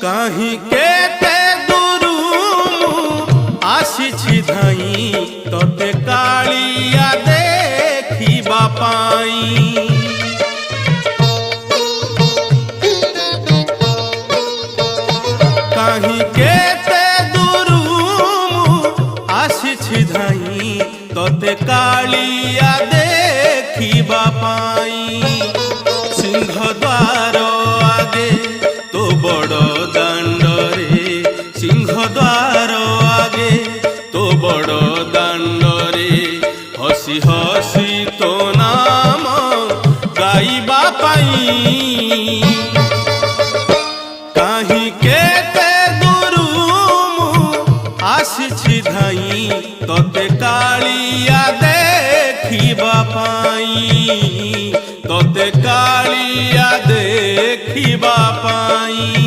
कहीं केते दूरू आसी धाई तोते कालिया देखिबा पाई। कहीं केते दूरू आसी धाई तोते कालिया देखिबा पाई। सिंहद्वार आगे तो बड़ दांडरे, सिंहद्वार आगे तो बड़ दांडरे हसी हसी तो नाम गाइबा पाई। कहीं केते दूरू आसी धाई तोते कालिया देखिबा पाई, तोते कालिया देखिबा पाई।